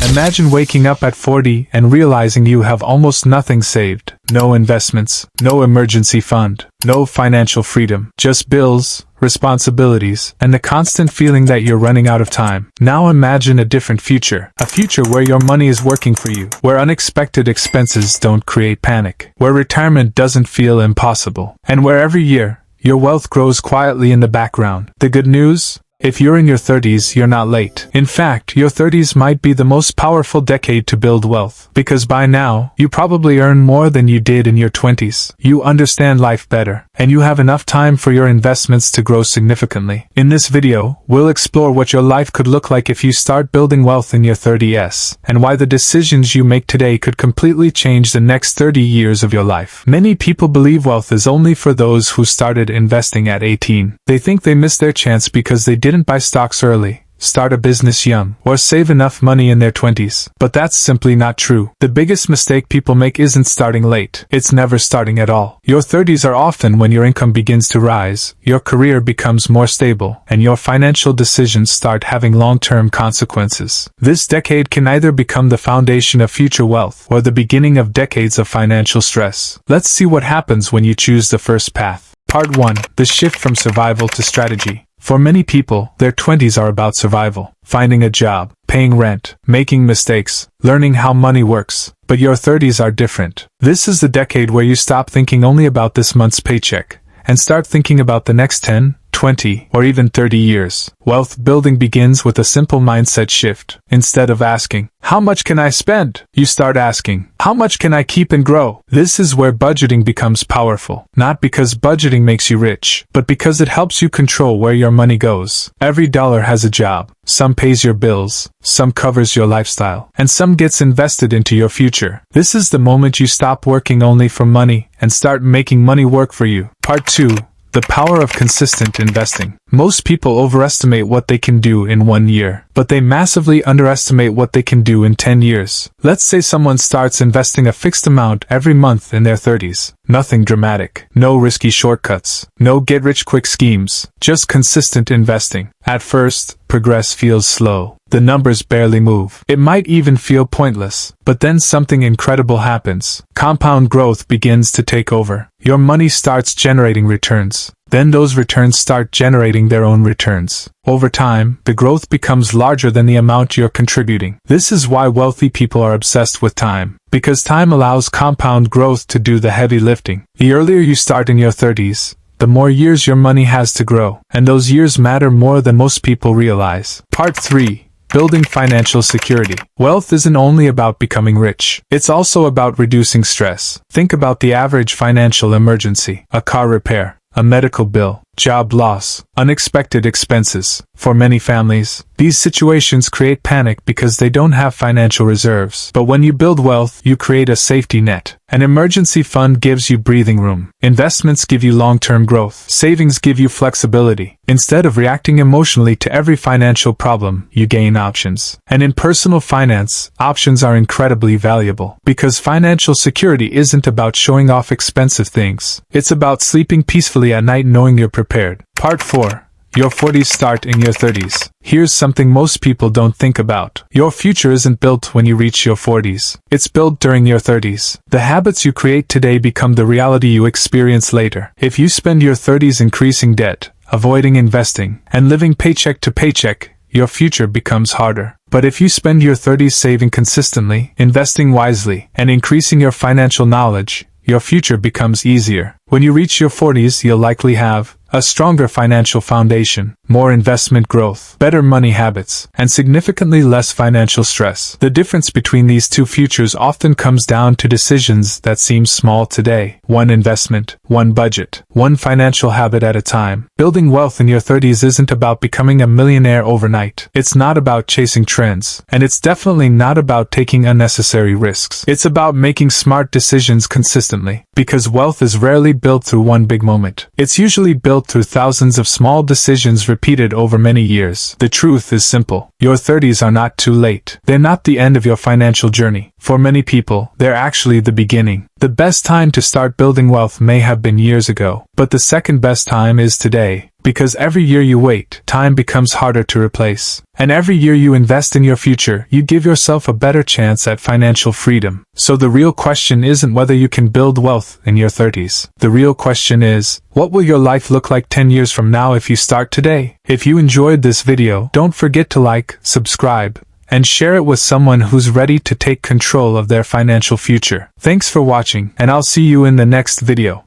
Imagine waking up at 40 and realizing you have almost nothing saved. No investments, no emergency fund, no financial freedom, just bills, responsibilities, and the constant feeling that you're running out of time. Now imagine a different future. A future where your money is working for you, where unexpected expenses don't create panic, where retirement doesn't feel impossible, and where every year, your wealth grows quietly in the background. The good news? If you're in your 30s, you're not late. In fact, your 30s might be the most powerful decade to build wealth. Because by now, you probably earn more than you did in your 20s. You understand life better, and you have enough time for your investments to grow significantly. In this video, we'll explore what your life could look like if you start building wealth in your 30s, and why the decisions you make today could completely change the next 30 years of your life. Many people believe wealth is only for those who started investing at 18. They think they missed their chance because they didn't buy stocks early, start a business young, or save enough money in their 20s. But that's simply not true. The biggest mistake people make isn't starting late. It's never starting at all. Your 30s are often when your income begins to rise, your career becomes more stable, and your financial decisions start having long-term consequences. This decade can either become the foundation of future wealth or the beginning of decades of financial stress. Let's see what happens when you choose the first path. Part 1. The shift from survival to strategy. For many people, their 20s are about survival, finding a job, paying rent, making mistakes, learning how money works. But your 30s are different. This is the decade where you stop thinking only about this month's paycheck and start thinking about the next 10, 20, or even 30 years. Wealth building begins with a simple mindset shift. Instead of asking, "How much can I spend?" you start asking, "How much can I keep and grow?" This is where budgeting becomes powerful. Not because budgeting makes you rich, but because it helps you control where your money goes. Every dollar has a job. Some pays your bills, some covers your lifestyle, and some gets invested into your future. This is the moment you stop working only for money and start making money work for you. Part 2. The power of consistent investing. Most people overestimate what they can do in 1 year, but they massively underestimate what they can do in 10 years. Let's say someone starts investing a fixed amount every month in their 30s. Nothing dramatic, no risky shortcuts, no get-rich-quick schemes, just consistent investing. At first, progress feels slow. The numbers barely move. It might even feel pointless. But then something incredible happens. Compound growth begins to take over. Your money starts generating returns. Then those returns start generating their own returns. Over time, the growth becomes larger than the amount you're contributing. This is why wealthy people are obsessed with time. Because time allows compound growth to do the heavy lifting. The earlier you start in your 30s, the more years your money has to grow. And those years matter more than most people realize. Part 3. Building financial security. Wealth isn't only about becoming rich. It's also about reducing stress. Think about the average financial emergency: a car repair, a medical bill, job loss, unexpected expenses. For many families, these situations create panic because they don't have financial reserves. But when you build wealth, you create a safety net. An emergency fund gives you breathing room. Investments give you long-term growth. Savings give you flexibility. Instead of reacting emotionally to every financial problem, you gain options. And in personal finance, options are incredibly valuable. Because financial security isn't about showing off expensive things. It's about sleeping peacefully at night knowing you're prepared. Part 4. Your 40s start in your 30s. Here's something most people don't think about. Your future isn't built when you reach your 40s. It's built during your 30s. The habits you create today become the reality you experience later. If you spend your 30s increasing debt, avoiding investing, and living paycheck to paycheck, your future becomes harder. But if you spend your 30s saving consistently, investing wisely, and increasing your financial knowledge, your future becomes easier. When you reach your 40s, you'll likely have a stronger financial foundation, more investment growth, better money habits, and significantly less financial stress. The difference between these two futures often comes down to decisions that seem small today. One investment, one budget, one financial habit at a time. Building wealth in your 30s isn't about becoming a millionaire overnight. It's not about chasing trends, and it's definitely not about taking unnecessary risks. It's about making smart decisions consistently, because wealth is rarely built through one big moment. It's usually built through thousands of small decisions repeated over many years. The truth is simple. Your 30s are not too late. They're not the end of your financial journey. For many people, they're actually the beginning. The best time to start building wealth may have been years ago, but the second best time is today. Because every year you wait, time becomes harder to replace. And every year you invest in your future, you give yourself a better chance at financial freedom. So the real question isn't whether you can build wealth in your 30s. The real question is, what will your life look like 10 years from now if you start today? If you enjoyed this video, don't forget to like, subscribe, and share it with someone who's ready to take control of their financial future. Thanks for watching, and I'll see you in the next video.